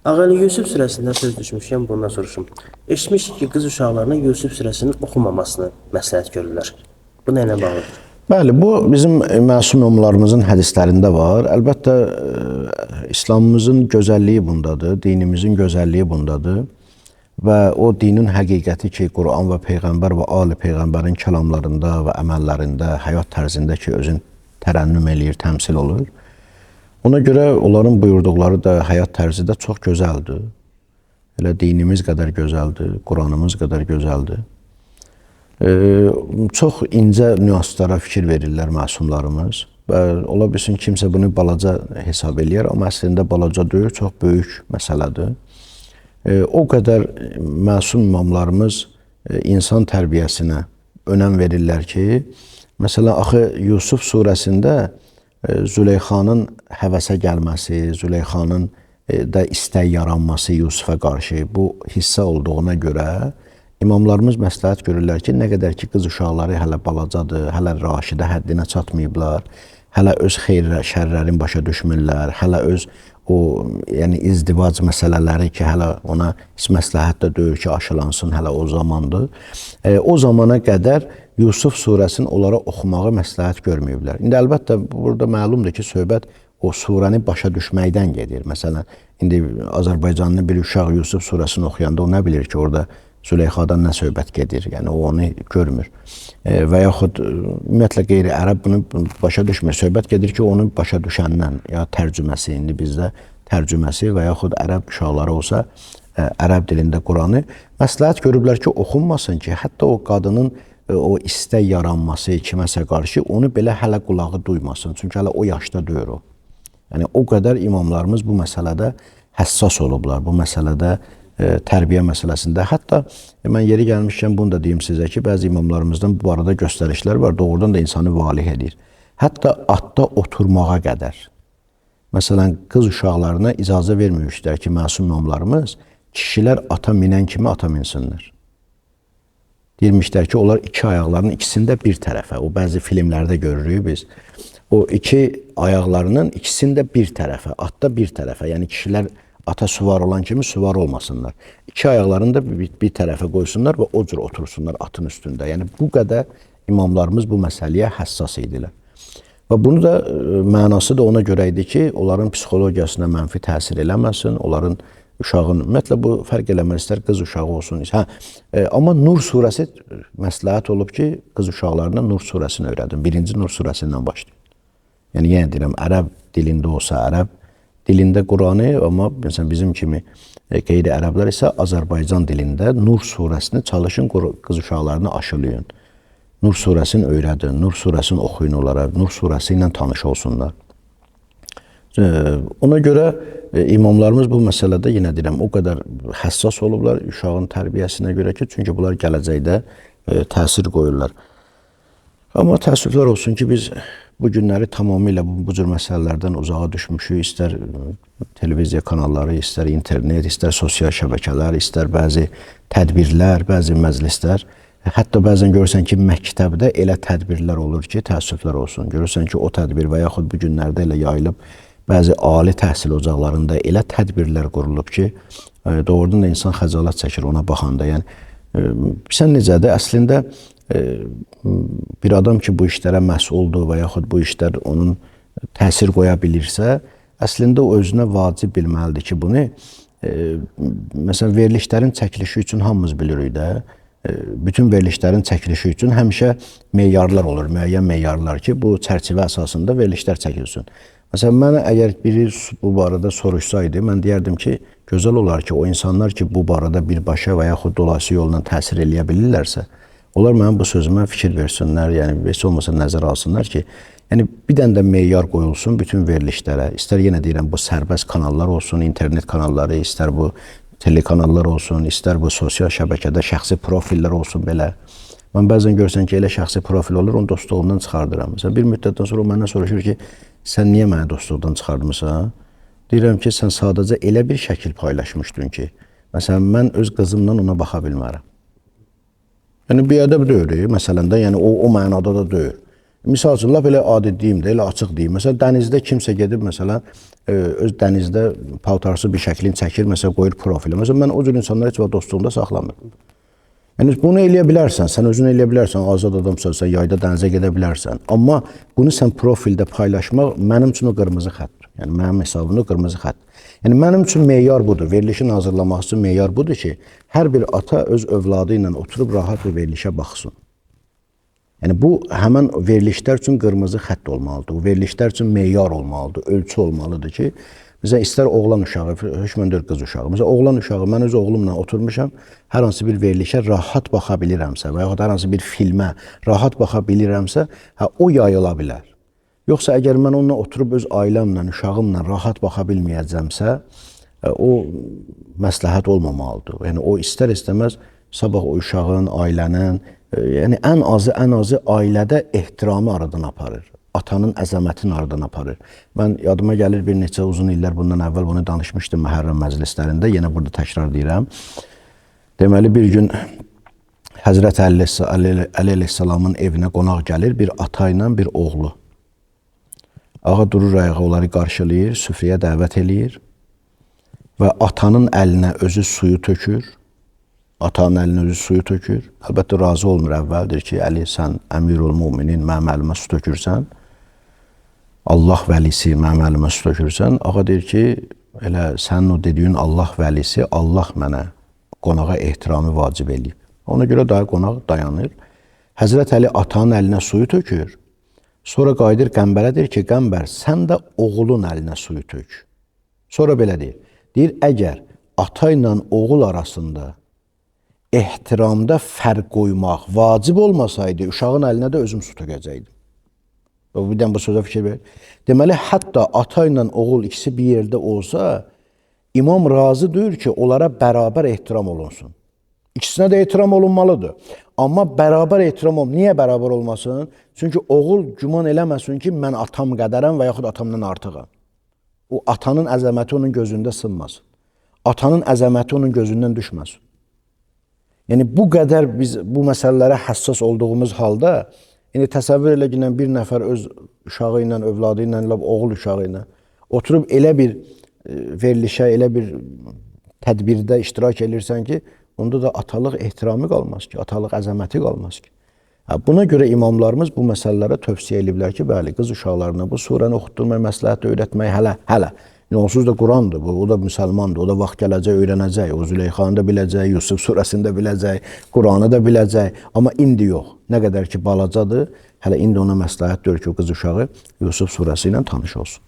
Ağalı Yusuf surəsindən söz düşmüşkən bundan soruşum. Eşitmişik ki, qız uşaqlarına Yusuf surəsinin oxunmamasını məsləhət görürlər. Bu nə ilə bağlıdır? Bəli, bu bizim məsum imamlarımızın hədislərində var. Əlbəttə, İslamımızın gözəlliyi bundadır, dinimizin gözəlliyi bundadır. Və o dinin həqiqəti ki, Quran və Peyğəmbər və Ali Peyğəmbərin kəlamlarında və əməllərində, həyat tərzində ki, özün tərənnüm eləyir, təmsil olur. Ona görə onların buyurduqları da, həyat tərzi də çox gözəldir. Elə dinimiz qədər gözəldir, Quranımız qədər gözəldir. Çox incə nüanslara fikir verirlər məsumlarımız. Və ola bilsin kimsə bunu balaca hesab eləyər, amma əslində balaca deyil, çox böyük məsələdir. O qədər məsum imamlarımız insan tərbiyəsinə önəm verirlər ki, məsələn, axı Yusuf surəsində Züleyxanın həvəsə gəlməsi, Züleyxanın da istək yaranması Yusufa qarşı bu hissə olduğuna görə imamlarımız məsləhət görürlər ki, nə qədər ki, qız uşaqları hələ balacadır, hələ raşidə həddinə çatmayıblar, hələ öz şərlərin başa düşmürlər, hələ öz o yəni izdivac məsələləri ki, hələ ona heç məsləhət də deyil ki, aşılansın, hələ o zamandır. O zamana qədər Yusuf surəsini onlara oxumağı məsləhət görməyiblər. İndi əlbəttə, burada məlumdur ki, söhbət o surəni başa düşməkdən gedir. Məsələn, indi Azərbaycanlı bir uşaq Yusuf surəsini oxuyanda o nə bilir ki, orada Züleyxadan nə söhbət gedir, yəni o onu görmür. Və yaxud ümumiyyətlə qeyri-ərəb bunu başa düşmür. Söhbət gedir ki, onu başa düşəndən, ya tərcüməsi, indi bizdə tərcüməsi və yaxud ərəb uşaqları olsa, ərəb dilində Quranı məsləhət görüblər ki, oxunmasın ki, hətta o qadının o istək yaranması kiməsə qarşı onu belə hələ qulağı duymasın. Çünki hələ o yaşda deyir o. Yəni, o qədər imamlarımız bu məsələdə həssas olublar, bu məsələdə tərbiyə məsələsində. Hətta mən yeri gəlmişkən bunu da deyim sizə ki, bəzi imamlarımızdan bu arada göstərişlər var, doğrudan da insanı valih edir. Hətta atda oturmağa qədər. Məsələn, qız uşaqlarına icazə verməmişlər ki, məsum imamlarımız kişilər ata minən kimi ata minsinlər. Deyirmişlər ki, onlar iki ayaqlarının ikisində bir tərəfə, o bəzi filmlərdə görürük biz. O iki ayaqlarının ikisində bir tərəfə, atda bir tərəfə, yəni kişilər ata süvar olan kimi süvar olmasınlar. İki ayaqlarını da bir tərəfə qoysunlar və o cür otursunlar atın üstündə. Yəni, bu qədər imamlarımız bu məsələyə həssas idilər. Və bunu da mənası da ona görə idi ki, onların psixologiyasına mənfi təsir eləməsin, onların uşağın, ümumiyyətlə bu fərq eləməz, istər qız uşağı olsun. Amma Nur surəsi məsləhət olub ki, qız uşaqlarına Nur surəsini öyrədin. Birinci Nur surəsindən başlayın. Yəni, yenə deyirəm, ərəb dilində olsa ərəb dilində Quranı, amma məsələn, bizim kimi qeyri-ərəblər isə Azərbaycan dilində Nur surəsini çalışın, qız uşaqlarını aşılayın. Nur surəsini öyrədin, Nur surəsini oxuyun onlara, Nur surəsi ilə tanış olsunlar. Ona görə imamlarımız bu məsələdə, yenə deyirəm, o qədər həssas olublar uşağın tərbiyəsinə görə ki, çünki bunlar gələcəkdə təsir qoyurlar. Amma təəssüflər olsun ki, biz bu günləri tamamilə bu cür məsələlərdən uzağa düşmüşük. İstər televiziya kanalları, istər internet, istər sosial şəbəkələr, istər bəzi tədbirlər, bəzi məclislər. Hətta bəzən görürsən ki, məktəbdə elə tədbirlər olur ki, təəssüflər olsun. Görürsən ki, o tədbir və yaxud bu günlərdə elə yayılıb, bəzi ali təhsil ocaqlarında elə tədbirlər qurulub ki, doğrudan da insan xəcalət çəkir ona baxanda. Yəni, sən necədir? Əslində, bir adam ki, bu işlərə məsuldur və yaxud bu işlər onun təsir qoya bilirsə, əslində o özünə vacib bilməlidir ki, bunu, məsələn, verilişlərin çəkilişi üçün hamımız bilirik də, bütün verilişlərin çəkilişi üçün həmişə meyarlar olur, müəyyən meyarlar ki, bu çərçivə əsasında verilişlər çəkilsin. Məsələn, mənə əgər biri bu barədə soruşsaydı, mən deyərdim ki, gözəl olar ki, o insanlar ki, bu barədə birbaşa və yaxud dolayısı yolla təsir eləyə bilirlərsə, onlar mənim bu sözümə fikir versinlər, yəni heç olmasa nəzər alsınlar ki, yəni bir dənə də meyar qoyulsun bütün verilişlərə. İstər yenə deyirəm, bu sərbəst kanallar olsun, internet kanalları, istər bu telekanallar olsun, istər bu sosial şəbəkədə şəxsi profillər olsun belə. Mən bəzən görsən ki, elə şəxsi profil olur, onu dostluğumdan çıxardıram. Məsələn, bir müddətdən sonra o məndən soruşur ki, sən niyə məni dostluqdan çıxardımısan? Deyirəm ki, sən sadəcə elə bir şəkil paylaşmışdın ki, məsələn, mən öz qızımla ona baxa bilmərəm. Yəni, biədəb deyil, məsələn də, yəni o mənada da deyil. Misal üçün, lap elə adi deyim də, elə açıq deyim. Məsələn, dənizdə kimsə gedib, məsələn, öz dənizdə paltarsız bir şəklini çəkir, məsələn, qoyur profilə. Məsələn, mən o cür insanları heç vaxt dostluğumda saxlamıram. Yəni, bunu eləyə bilərsən, sən özün eləyə bilərsən, azad adamsan, sən yayda dənizə gedə bilərsən. Amma bunu sən profildə paylaşmaq mənim üçün o qırmızı xətdir. Yəni, mənim hesabımda qırmızı xət. Yəni, mənim üçün meyar budur, verilişin hazırlamaq üçün meyar budur ki, hər bir ata öz övladı ilə oturub rahat bir verilişə baxsın. Yəni, bu, həmən verilişlər üçün qırmızı xətt olmalıdır, bu verilişlər üçün meyar olmalıdır, ölçü olmalıdır ki, məsələn, istər oğlan uşağı, hökmən deyil qız uşağı. Məsələn, oğlan uşağı, mən öz oğlumla oturmuşam, hər hansı bir verilişə rahat baxa bilirəmsə və yaxud hər hansı bir filmə rahat baxa bilirəmsə, o yayıla bilər. Yoxsa əgər mən onunla oturub öz ailəmlə, uşağımla rahat baxa bilməyəcəmsə, o məsləhət olmamalıdır. Yəni, o istər-istəməz sabah o uşağın, ailənin, yəni ən azı ailədə ehtiramı aradan aparır. Atanın əzəmətini aradan aparır. Mən yadıma gəlir bir neçə uzun illər bundan əvvəl bunu danışmışdım Məhərrəm məclislərində. Yenə burada təkrar deyirəm. Deməli, bir gün Həzrət Əli əleyhissalamın evinə qonaq gəlir bir ata ilə bir oğlu. Ağa durur ayağa, onları qarşılayır, süfrəyə dəvət eləyir və atanın əlinə özü suyu tökür. Atanın əlinə özü suyu tökür. Əlbəttə, razı olmur əvvəldir ki, Əli, sən əmirul müminin, mənim əlimə su tökürsən. Allah vəlisi mənim əlimə su tökürsən. Ağa deyir ki, elə sənin o dediyin Allah vəlisi, Allah mənə qonağa ehtiramı vacib eləyib. Ona görə daha qonaq dayanır. Həzrət Əli atanın əlinə suyu tökür. Sonra qayıdır qəmbərə deyir ki, qəmbər, sən də oğulun əlinə suyu tök. Sonra belə deyir. Deyir, əgər ata ilə oğul arasında ehtiramda fərq qoymaq vacib olmasaydı, uşağın əlinə də özüm su tökəcəkdim. Bir dən bu sözə fikir verir. Deməli, hətta ata ilə oğul ikisi bir yerdə olsa, imam razı deyir ki, onlara bərabər ehtiram olunsun. İkisinə də ehtiram olunmalıdır. Amma bərabər ehtiram olunmalıdır. Niyə bərabər olmasın? Çünki oğul güman eləməsin ki, mən atam qədərəm və yaxud atamdan artıqam. O atanın əzəməti onun gözündə sınmasın. Atanın əzəməti onun gözündən düşməsin. Yəni, bu qədər biz bu məsələlərə həssas olduğumuz halda, yəni təsəvvür elə ki, bir nəfər öz uşağı ilə, övladı ilə, oğul uşağı ilə oturub elə bir verilişə, elə bir tədbirdə iştirak edirsən ki, onda da atalıq ehtiramı qalmaz ki, atalıq əzəməti qalmaz ki. Buna görə imamlarımız bu məsələlərə tövsiyə ediblər ki, bəli, qız uşaqlarına bu surəni oxutdurmaq, məsləhət öyrətmək hələ. Onsuz da Qurandır bu, o da müsəlmandır, o da vaxt gələcək, öyrənəcək, o Züleyxanı da biləcək, Yusuf surəsini də biləcək, Quranı da biləcək, amma indi yox. Nə qədər ki balacadır, hələ indi ona məsləhət deyir ki, o qız uşağı Yusuf surəsi ilə tanış olsun.